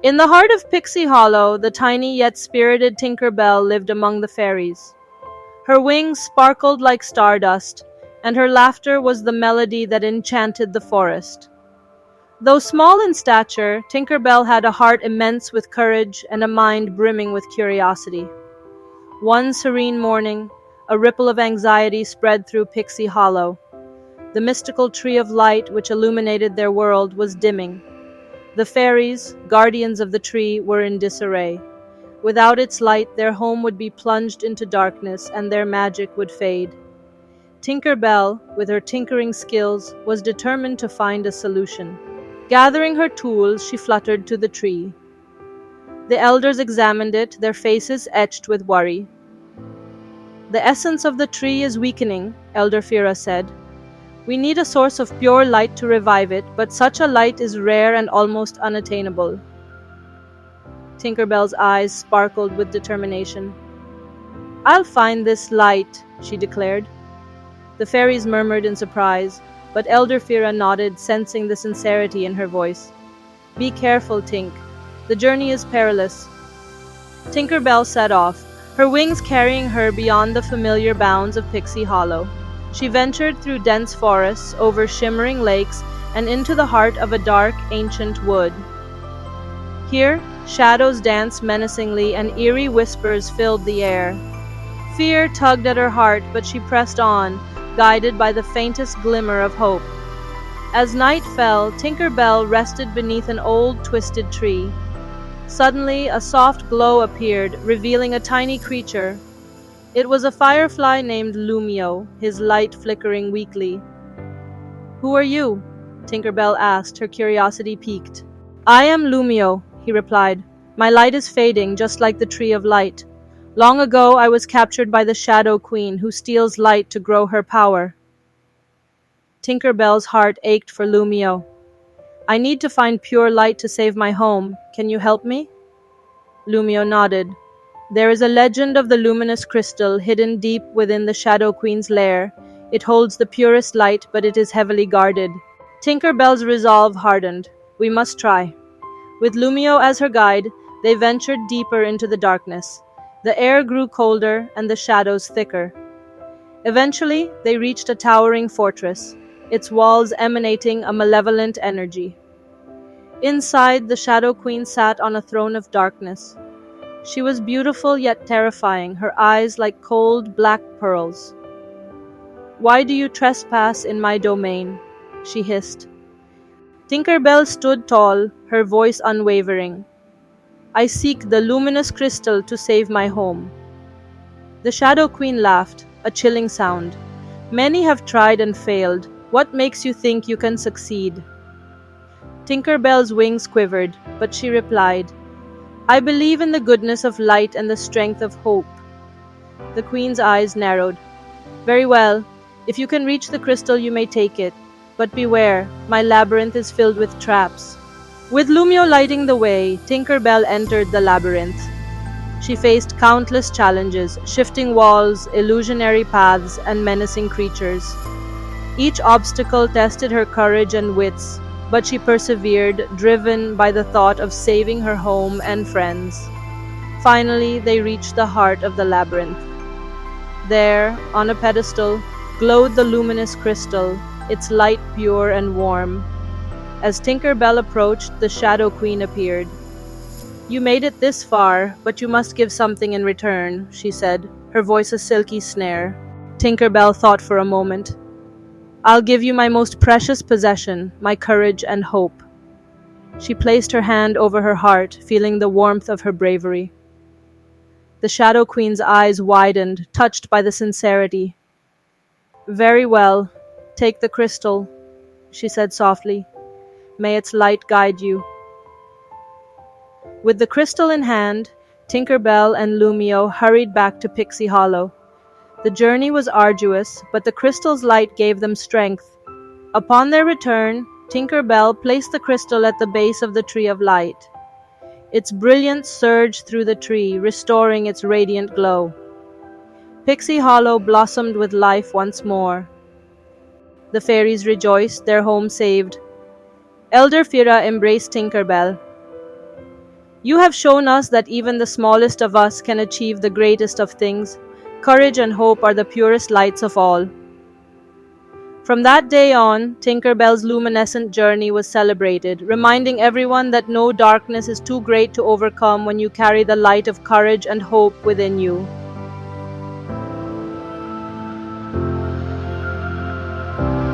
In the heart of Pixie Hollow, the tiny yet spirited Tinkerbell lived among the fairies. Her wings sparkled like stardust, and her laughter was the melody that enchanted the forest. Though small in stature, Tinkerbell had a heart immense with courage and a mind brimming with curiosity. One serene morning, a ripple of anxiety spread through Pixie Hollow. The mystical tree of light which illuminated their world was dimming. The fairies, guardians of the tree, were in disarray. Without its light, their home would be plunged into darkness and their magic would fade. Tinker Bell, with her tinkering skills, was determined to find a solution. Gathering her tools, she fluttered to the tree. The elders examined it, their faces etched with worry. "The essence of the tree is weakening," Elder Fira said. "We need a source of pure light to revive it, but such a light is rare and almost unattainable." Tinkerbell's eyes sparkled with determination. "I'll find this light," she declared. The fairies murmured in surprise, but Elder Fira nodded, sensing the sincerity in her voice. "Be careful, Tink. The journey is perilous." Tinkerbell set off, her wings carrying her beyond the familiar bounds of Pixie Hollow. She ventured through dense forests, over shimmering lakes, and into the heart of a dark, ancient wood. Here, shadows danced menacingly and eerie whispers filled the air. Fear tugged at her heart, but she pressed on, guided by the faintest glimmer of hope. As night fell, Tinker Bell rested beneath an old, twisted tree. Suddenly, a soft glow appeared, revealing a tiny creature. It was a firefly named Lumio, his light flickering weakly. "Who are you?" Tinker Bell asked, her curiosity piqued. "I am Lumio," he replied. "My light is fading, just like the tree of light. Long ago, I was captured by the Shadow Queen, who steals light to grow her power." Tinker Bell's heart ached for Lumio. "I need to find pure light to save my home. Can you help me?" Lumio nodded. "There is a legend of the luminous crystal hidden deep within the Shadow Queen's lair. It holds the purest light, but it is heavily guarded." Tinker Bell's resolve hardened. "We must try." With Lumio as her guide, they ventured deeper into the darkness. The air grew colder and the shadows thicker. Eventually, they reached a towering fortress, its walls emanating a malevolent energy. Inside, the Shadow Queen sat on a throne of darkness. She was beautiful yet terrifying, her eyes like cold black pearls. "Why do you trespass in my domain?" she hissed. Tinker Bell stood tall, her voice unwavering. "I seek the luminous crystal to save my home." The Shadow Queen laughed, a chilling sound. "Many have tried and failed. What makes you think you can succeed?" Tinker Bell's wings quivered, but she replied, "I believe in the goodness of light and the strength of hope." The Queen's eyes narrowed. "Very well. If you can reach the crystal, you may take it. But beware, my labyrinth is filled with traps." With Lumio lighting the way, Tinker Bell entered the labyrinth. She faced countless challenges, shifting walls, illusionary paths, and menacing creatures. Each obstacle tested her courage and wits, but she persevered, driven by the thought of saving her home and friends. Finally, they reached the heart of the labyrinth. There, on a pedestal, glowed the luminous crystal, its light pure and warm. As Tinker Bell approached, the Shadow Queen appeared. "You made it this far, but you must give something in return," she said, her voice a silky snare. Tinker Bell thought for a moment. "I'll give you my most precious possession, my courage and hope." She placed her hand over her heart, feeling the warmth of her bravery. The Shadow Queen's eyes widened, touched by the sincerity. "Very well. Take the crystal," she said softly. "May its light guide you." With the crystal in hand, Tinker Bell and Lumio hurried back to Pixie Hollow. The journey was arduous, but the crystal's light gave them strength. Upon their return, Tinker Bell placed the crystal at the base of the Tree of Light. Its brilliance surged through the tree, restoring its radiant glow. Pixie Hollow blossomed with life once more. The fairies rejoiced, their home saved. Elder Fira embraced Tinker Bell. You have shown us that even the smallest of us can achieve the greatest of things. Courage and hope are the purest lights of all. From that day on, Tinkerbell's luminescent journey was celebrated, reminding everyone that no darkness is too great to overcome when you carry the light of courage and hope within you.